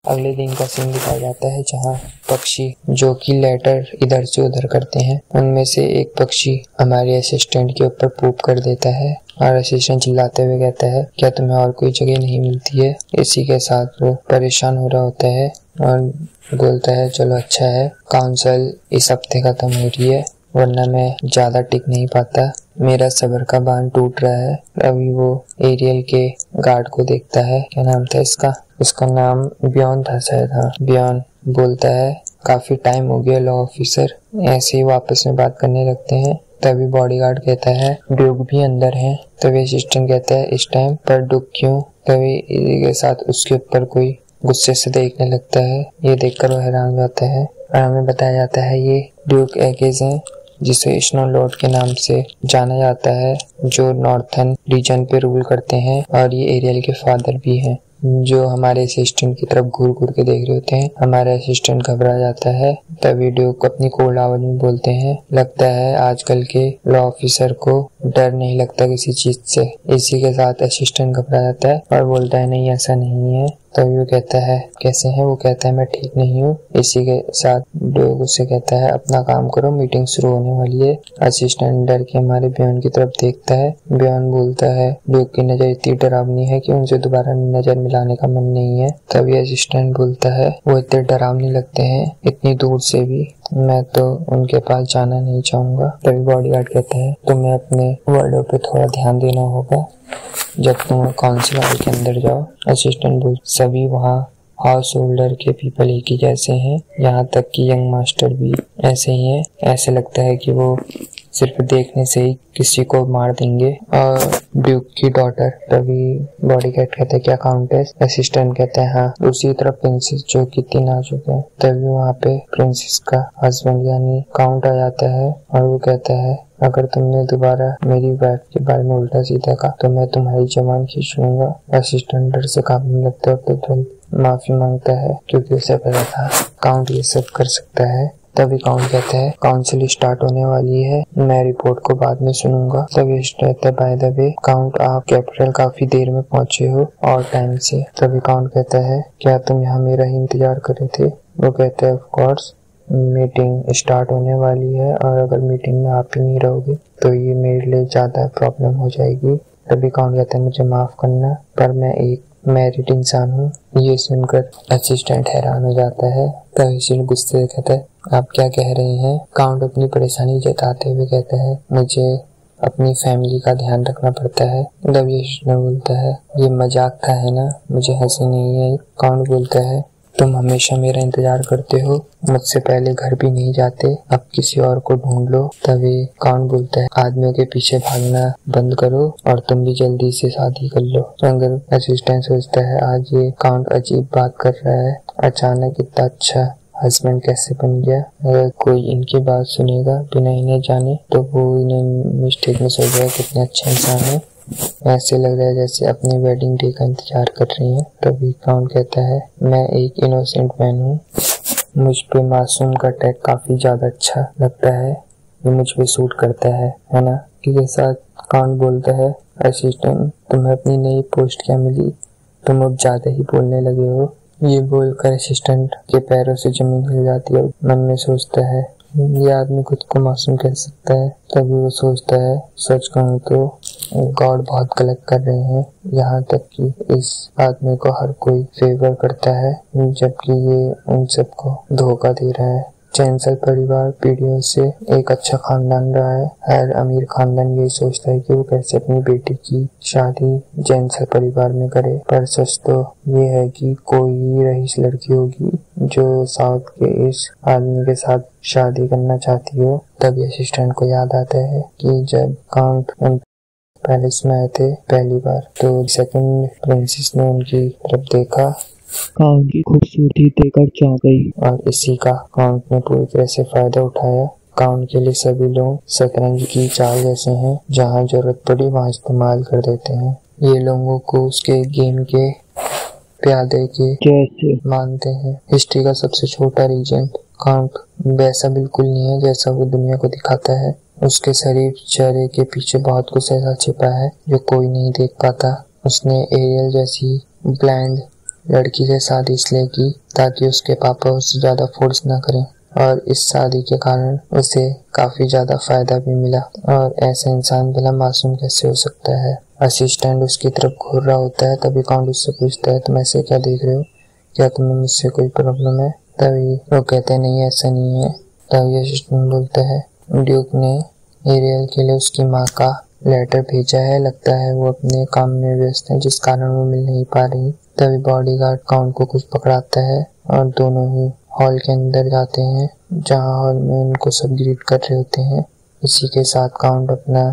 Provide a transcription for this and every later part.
अगले दिन का सीन दिखाया जाता है जहाँ पक्षी जो कि लेटर इधर से उधर करते हैं, उनमें से एक पक्षी हमारे असिस्टेंट के ऊपर पूप कर देता है और असिस्टेंट चिल्लाते हुए कहता है क्या तुम्हें और कोई जगह नहीं मिलती है। इसी के साथ वो परेशान हो रहा होता है और बोलता है चलो अच्छा है, काउंसिल इस हफ्ते खत्म हो रही है वरना मैं ज्यादा टिक नहीं पाता, मेरा सब्र का बांध टूट रहा है। अभी वो एरियल के गार्ड को देखता है, क्या नाम था इसका, उसका नाम बियॉन था शायद। हाँ, बियॉन बोलता है काफी टाइम हो गया लॉ ऑफिसर, ऐसे ही वापस में बात करने लगते हैं। तभी बॉडीगार्ड कहता है ड्यूक भी अंदर है। तभी असिस्टेंट कहता है इस टाइम पर ड्यूक क्यों। तभी इसी के साथ उसके ऊपर कोई गुस्से से देखने लगता है। ये देखकर वो हैरान हो जाता है और हमें बताया जाता है ये ड्यूक एगेज हैं जिसे स्नो लॉर्ड के नाम से जाना जाता है, जो नॉर्थन रीजन पे रूल करते हैं और ये एरियल के फादर भी हैं, जो हमारे असिस्टेंट की तरफ घूर घूर के देख रहे होते हैं। हमारा असिस्टेंट घबरा जाता है। तभी ड्यूक अपनी कोल्ड आवाज में बोलते हैं लगता है आजकल के लॉ ऑफिसर को डर नहीं लगता किसी चीज से। इसी के साथ असिस्टेंट घबरा जाता है और बोलता है नहीं ऐसा नहीं है। तभी वो कहता है कैसे है, वो कहता है मैं ठीक नहीं हूँ। इसी के साथ ड्यूक उससे कहता है अपना काम करो, मीटिंग शुरू होने वाली है। असिस्टेंट डर के हमारे बियॉन की तरफ देखता है। बियॉन बोलता है ड्यूक की नजर इतनी डरावनी है कि उनसे दोबारा नजर मिलाने का मन नहीं है। तभी असिस्टेंट बोलता है वो इतने डरावने लगते हैं इतनी दूर से भी, मैं तो उनके पास जाना नहीं चाहूंगा। तभी बॉडीगार्ड कहता है तुम्हें अपने वर्डों पे थोड़ा ध्यान देना होगा जब तुम काउंसिल हॉल के अंदर जाओ। असिस्टेंट बोल सभी वहाँ हाउस होल्डर के पीपल एक ही जैसे हैं, यहाँ तक कि यंग मास्टर भी ऐसे ही हैं। ऐसे लगता है कि वो सिर्फ देखने से ही किसी को मार देंगे। और ड्यूक की डॉटर। तभी बॉडीगार्ड कहते हैं क्या काउंटेस। असिस्टेंट कहते हैं हाँ। दूसरी तरफ प्रिंसेस जो कि 3 नाजुक है। तभी वहाँ पे प्रिंसेस का हस्बैंड यानी काउंट आ जाता है और वो कहता है अगर तुमने दोबारा मेरी वाइफ के बारे में उल्टा सीधा कहा तो मैं तुम्हारी जबान खींच लूंगा। असिस्टेंट डर से कांपने लगता है तो तुरंत माफी मांगता है क्योंकि उसे पता था काउंट ये सब कर सकता है। तभी काउंट कहता है काउंसिल स्टार्ट होने वाली है, मैं रिपोर्ट को बाद में सुनूंगा। तभी कहता है बाय द वे काउंट आप कैपिटल काफी देर में पहुंचे हो और टाइम से। तभी काउंट कहता है क्या तुम यहाँ मेरा ही इंतजार कर रहे थे। वो कहते हैं ऑफ कोर्स, मीटिंग स्टार्ट होने वाली है और अगर मीटिंग में आप ही नहीं रहोगे तो ये मेरे लिए ज्यादा प्रॉब्लम हो जाएगी। तभी काउंट कहता है मुझे माफ करना पर मैं एक मैरिड इंसान हूँ। ये सुनकर असिस्टेंट हैरान हो जाता है। तभी असिस्टेंट गुस्से से कहता है आप क्या कह रहे हैं। काउंट अपनी परेशानी जताते हुए कहता है मुझे अपनी फैमिली का ध्यान रखना पड़ता है। तभी असिस्टेंट बोलता है ये मजाक था है ना, मुझे हंसी नहीं है। काउंट बोलता है तुम हमेशा मेरा इंतजार करते हो, मुझसे पहले घर भी नहीं जाते, अब किसी और को ढूंढ लो। तभी काउंट बोलता है आदमियों के पीछे भागना बंद करो और तुम भी जल्दी से शादी कर लो। अगर असिस्टेंट सोचता है आज ये काउंट अजीब बात कर रहा है, अचानक इतना अच्छा हस्बैंड कैसे बन गया। अगर कोई इनकी बात सुनेगा बिना इन्हें जाने तो वो इन्हें मिस्टेक में सोच जाएगा कितने अच्छा इंसान है। ऐसे लग रहा है जैसे अपने वेडिंग डे का इंतजार कर रही है। तभी काउंट कहता है मैं एक इनोसेंट मैन हूँ, मुझ पे मासूम का टैग काफी ज्यादा अच्छा लगता है, ये मुझ पे सूट करता है ना। के साथ काउंट बोलता है असिस्टेंट तुम्हें अपनी नई पोस्ट क्या मिली, तुम अब ज्यादा ही बोलने लगे हो। ये बोलकर असिस्टेंट के पैरों से जमीन हिल जाती है। मन में सोचता है ये आदमी खुद को मासूम कह सकता है। तभी वो सोचता है सच कहूँ तो गॉड बहुत गलत कर रहे हैं, यहाँ तक कि इस आदमी को हर कोई फेवर करता है जबकि ये उन सबको धोखा दे रहा है। चैंसल परिवार पीढ़ियों से एक अच्छा खानदान रहा है। हर अमीर खानदान यही सोचता है कि वो कैसे अपनी बेटी की शादी चैंसल परिवार में करे, पर सच तो ये है कि कोई रईस लड़की होगी जो साउथ के इस आदमी के साथ शादी करना चाहती हो। तभी असिस्टेंट को याद आता है कि जब काउंट पैलेस में आए थे पहली बार तो सेकंड प्रिंसेस ने उनकी तरफ देखा, काउंट की खूबसूरती देखकर चाह गई और इसी का काउंट ने पूरी तरह से फायदा उठाया। काउंट के लिए सभी लोग शतरंज की चाल जैसे हैं, जहाँ जरूरत पड़ी वहाँ इस्तेमाल कर देते हैं। ये लोगों को उसके गेम के प्यादे के जैसे मानते हैं। हिस्ट्री का सबसे छोटा रीजन काउंट वैसा बिल्कुल नहीं है जैसा वो दुनिया को दिखाता है। उसके शरीफ चेहरे के पीछे बहुत कुछ ऐसा छिपा है जो कोई नहीं देख पाता। उसने एरियल जैसी ब्लैंड लड़की से शादी इसलिए की ताकि उसके पापा उससे ज्यादा फोर्स ना करें, और इस शादी के कारण उसे काफी ज्यादा फायदा भी मिला। और ऐसा इंसान भला मासूम कैसे हो सकता है। असिस्टेंट उसकी तरफ घूर रहा होता है, तभी काउंट उससे पूछता है तुम ऐसे क्या देख रहे हो, क्या तुम्हें मुझसे कोई प्रॉब्लम है। तभी वो कहते हैं नहीं ऐसा नहीं है। तभी असिस्टेंट बोलता है ड्यूक ने एरियल के लिए उसकी माँ का लेटर भेजा है, लगता है वो अपने काम में व्यस्त है जिस कारण वो मिल नहीं पा रही। तभी बॉडीगार्ड काउंट को कुछ पकड़ाता है और दोनों ही हॉल के अंदर जाते हैं, जहाँ हॉल में उनको सब ग्रीट कर रहे होते हैं। इसी के साथ काउंट अपना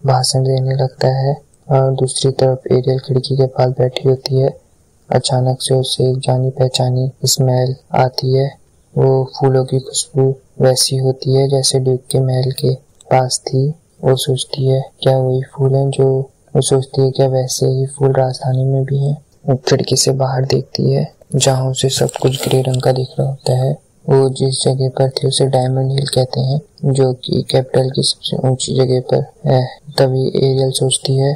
भाषण देने लगता है और दूसरी तरफ एरियल खिड़की के पास बैठी होती है। अचानक से उसे एक जानी पहचानी स्मेल आती है। वो फूलों की खुशबू वैसी होती है जैसे ड्यूक के महल के पास थी। वो सोचती है क्या वही फूल हैं जो वो सोचती है क्या वैसे ही फूल राजधानी में भी हैं। वो खिड़की से बाहर देखती है जहाँ उसे सब कुछ ग्रे रंग का दिख रहा होता है। वो जिस जगह पर थे उसे डायमंड हिल कहते हैं, जो कि कैपिटल की सबसे ऊंची जगह पर है। तभी एरियल सोचती है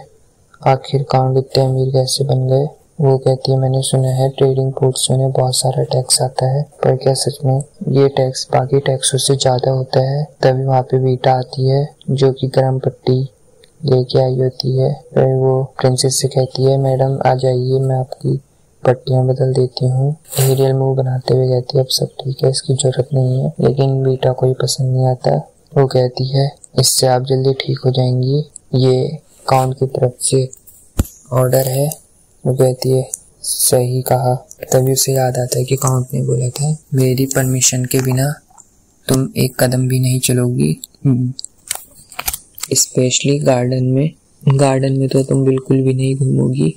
आखिर काउंट इतने अमीर कैसे बन गए। वो कहती है मैंने सुना है ट्रेडिंग पोर्ट्स में बहुत सारा टैक्स आता है, पर क्या सच में ये टैक्स बाकी टैक्सों से ज्यादा होता है। तभी वहाँ पे बीटा आती है जो कि गर्म पट्टी लेके आई होती है। फिर वो प्रिंसेस से कहती है मैडम आ जाइए, मैं आपकी पट्टियां बदल देती हूँ। एरियल मुंह बनाते हुए कहती है अब सब ठीक है, इसकी जरूरत नहीं है। लेकिन बीटा को पसंद नहीं आता। वो कहती है इससे आप जल्दी ठीक हो जाएंगी, ये काउंट की तरफ से ऑर्डर है। वो कहती है सही कहा। तभी उसे याद आता है कि काउंट ने बोला था मेरी परमिशन के बिना तुम एक कदम भी नहीं चलोगी, स्पेशली गार्डन में तो तुम बिल्कुल भी नहीं घूमोगी,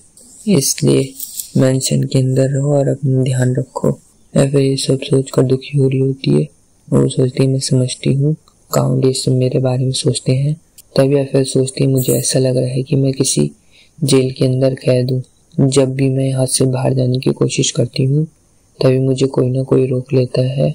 इसलिए मेंशन के अंदर रहो और अपना ध्यान रखो। या फिर ये सब सोच कर दुखी हो रही होती है। वो सोचती है मैं समझती हूँ काउंट ये सब मेरे बारे में सोचते हैं। तभी या फिर सोचती है मुझे ऐसा लग रहा है कि मैं किसी जेल के अंदर कैद हूँ। जब भी मैं यहाँ से बाहर जाने की कोशिश करती हूँ तभी मुझे कोई ना कोई रोक लेता है।